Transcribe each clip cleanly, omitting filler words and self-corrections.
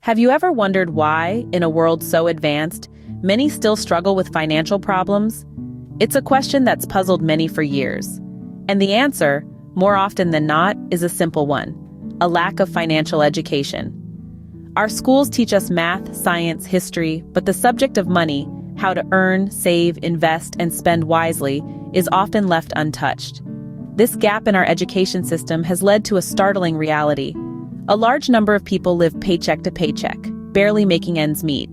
Have you ever wondered why, in a world so advanced, many still struggle with financial problems? It's a question that's puzzled many for years. And the answer, more often than not, is a simple one: a lack of financial education. Our schools teach us math, science, history, but the subject of money, how to earn, save, invest, and spend wisely, is often left untouched. This gap in our education system has led to a startling reality. A large number of people live paycheck to paycheck, barely making ends meet.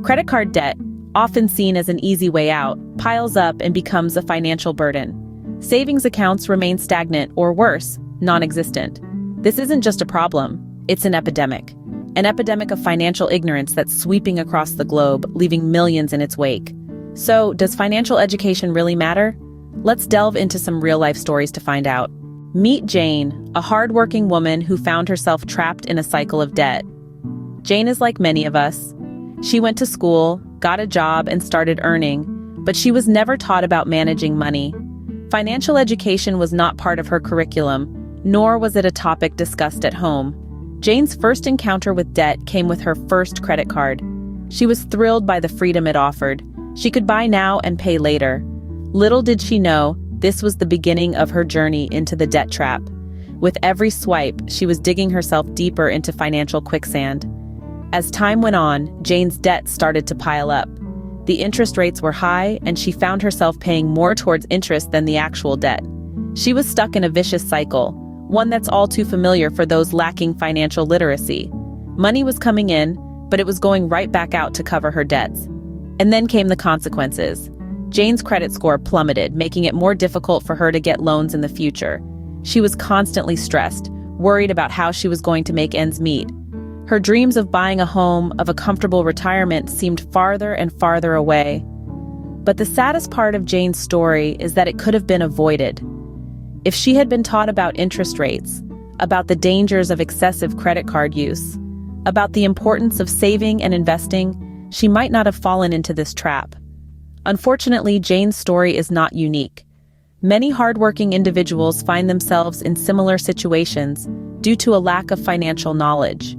Credit card debt, often seen as an easy way out, piles up and becomes a financial burden. Savings accounts remain stagnant or worse, non-existent. This isn't just a problem, it's an epidemic. An epidemic of financial ignorance that's sweeping across the globe, leaving millions in its wake. So, does financial education really matter? Let's delve into some real-life stories to find out. Meet Jane, a hard-working woman who found herself trapped in a cycle of debt. Jane is like many of us. She went to school, got a job, and started earning, but she was never taught about managing money. Financial education was not part of her curriculum, nor was it a topic discussed at home. Jane's first encounter with debt came with her first credit card. She was thrilled by the freedom it offered. She could buy now and pay later. Little did she know, this was the beginning of her journey into the debt trap. With every swipe, she was digging herself deeper into financial quicksand. As time went on, Jane's debt started to pile up. The interest rates were high, and she found herself paying more towards interest than the actual debt. She was stuck in a vicious cycle, one that's all too familiar for those lacking financial literacy. Money was coming in, but it was going right back out to cover her debts. And then came the consequences. Jane's credit score plummeted, making it more difficult for her to get loans in the future. She was constantly stressed, worried about how she was going to make ends meet. Her dreams of buying a home, of a comfortable retirement, seemed farther and farther away. But the saddest part of Jane's story is that it could have been avoided. If she had been taught about interest rates, about the dangers of excessive credit card use, about the importance of saving and investing, she might not have fallen into this trap. Unfortunately, Jane's story is not unique. Many hardworking individuals find themselves in similar situations due to a lack of financial knowledge.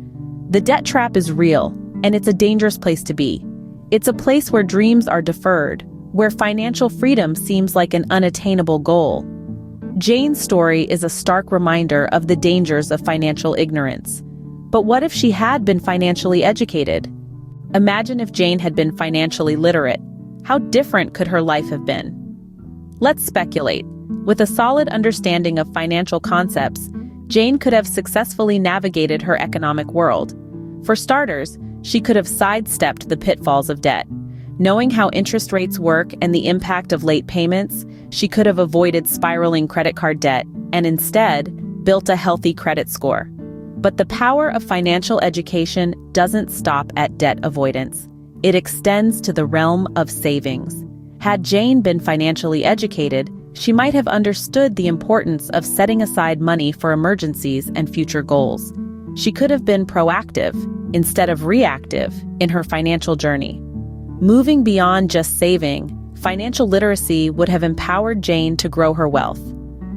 The debt trap is real, and it's a dangerous place to be. It's a place where dreams are deferred, where financial freedom seems like an unattainable goal. Jane's story is a stark reminder of the dangers of financial ignorance. But what if she had been financially educated? Imagine if Jane had been financially literate. How different could her life have been? Let's speculate. With a solid understanding of financial concepts, Jane could have successfully navigated her economic world. For starters, she could have sidestepped the pitfalls of debt. Knowing how interest rates work and the impact of late payments, she could have avoided spiraling credit card debt and instead built a healthy credit score. But the power of financial education doesn't stop at debt avoidance. It extends to the realm of savings. Had Jane been financially educated, she might have understood the importance of setting aside money for emergencies and future goals. She could have been proactive, instead of reactive, in her financial journey. Moving beyond just saving, financial literacy would have empowered Jane to grow her wealth.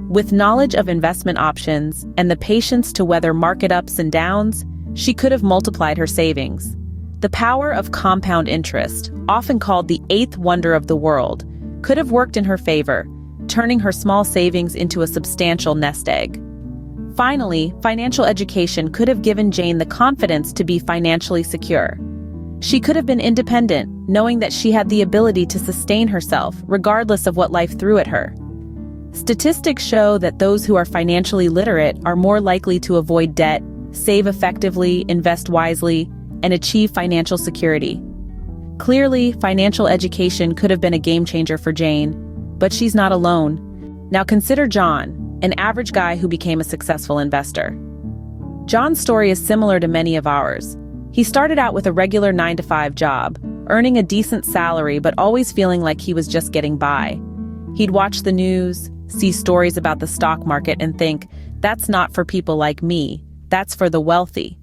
With knowledge of investment options and the patience to weather market ups and downs, she could have multiplied her savings. The power of compound interest, often called the eighth wonder of the world, could have worked in her favor, turning her small savings into a substantial nest egg. Finally, financial education could have given Jane the confidence to be financially secure. She could have been independent, knowing that she had the ability to sustain herself, regardless of what life threw at her. Statistics show that those who are financially literate are more likely to avoid debt, save effectively, invest wisely, and achieve financial security. Clearly, financial education could have been a game changer for Jane, but she's not alone. Now consider John, an average guy who became a successful investor. John's story is similar to many of ours. He started out with a regular 9-to-5 job, earning a decent salary but always feeling like he was just getting by. He'd watch the news, see stories about the stock market and think, that's not for people like me, that's for the wealthy.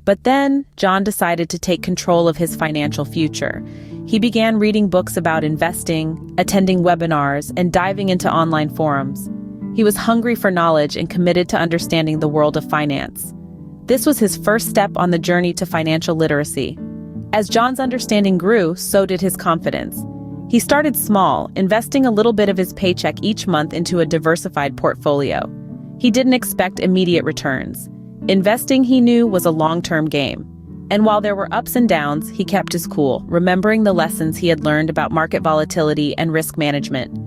But then, John decided to take control of his financial future. He began reading books about investing, attending webinars, and diving into online forums. He was hungry for knowledge and committed to understanding the world of finance. This was his first step on the journey to financial literacy. As John's understanding grew, so did his confidence. He started small, investing a little bit of his paycheck each month into a diversified portfolio. He didn't expect immediate returns. Investing, he knew, was a long-term game. And while there were ups and downs, he kept his cool, remembering the lessons he had learned about market volatility and risk management.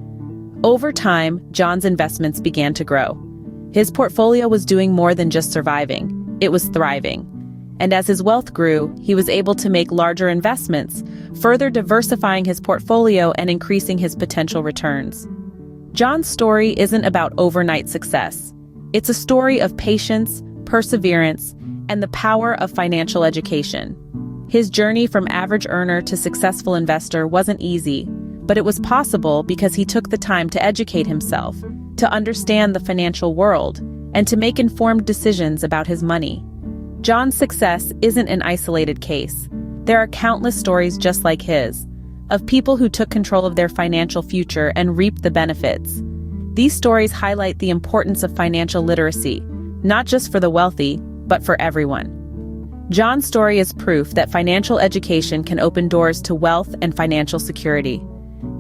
Over time, John's investments began to grow. His portfolio was doing more than just surviving. It was thriving. And as his wealth grew, he was able to make larger investments, further diversifying his portfolio and increasing his potential returns. John's story isn't about overnight success. It's a story of patience, perseverance, and the power of financial education. His journey from average earner to successful investor wasn't easy, but it was possible because he took the time to educate himself, to understand the financial world, and to make informed decisions about his money. John's success isn't an isolated case. There are countless stories just like his, of people who took control of their financial future and reaped the benefits. These stories highlight the importance of financial literacy, not just for the wealthy, but for everyone. John's story is proof that financial education can open doors to wealth and financial security.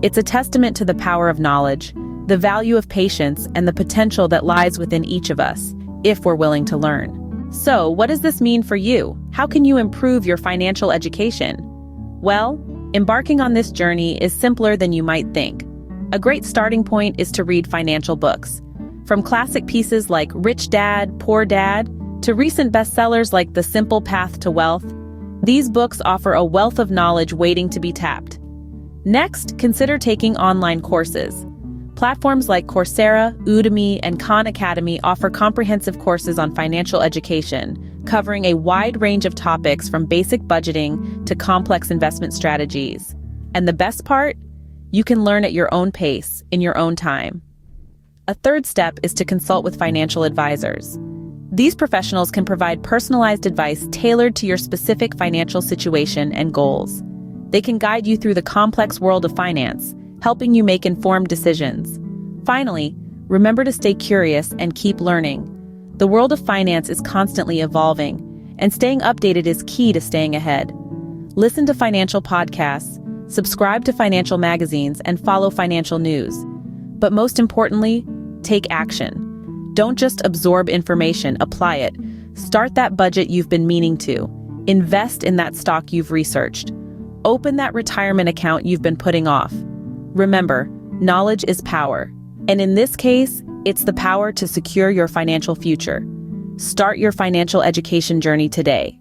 It's a testament to the power of knowledge, the value of patience, and the potential that lies within each of us, if we're willing to learn. So, what does this mean for you? How can you improve your financial education? Well, embarking on this journey is simpler than you might think. A great starting point is to read financial books. From classic pieces like Rich Dad, Poor Dad, to recent bestsellers like The Simple Path to Wealth, these books offer a wealth of knowledge waiting to be tapped. Next, consider taking online courses. Platforms like Coursera, Udemy, and Khan Academy offer comprehensive courses on financial education, covering a wide range of topics from basic budgeting to complex investment strategies. And the best part? You can learn at your own pace, in your own time. A third step is to consult with financial advisors. These professionals can provide personalized advice tailored to your specific financial situation and goals. They can guide you through the complex world of finance, helping you make informed decisions. Finally, remember to stay curious and keep learning. The world of finance is constantly evolving, and staying updated is key to staying ahead. Listen to financial podcasts, subscribe to financial magazines, and follow financial news. But most importantly, take action. Don't just absorb information, apply it. Start that budget you've been meaning to. Invest in that stock you've researched. Open that retirement account you've been putting off. Remember, knowledge is power. And in this case, it's the power to secure your financial future. Start your financial education journey today.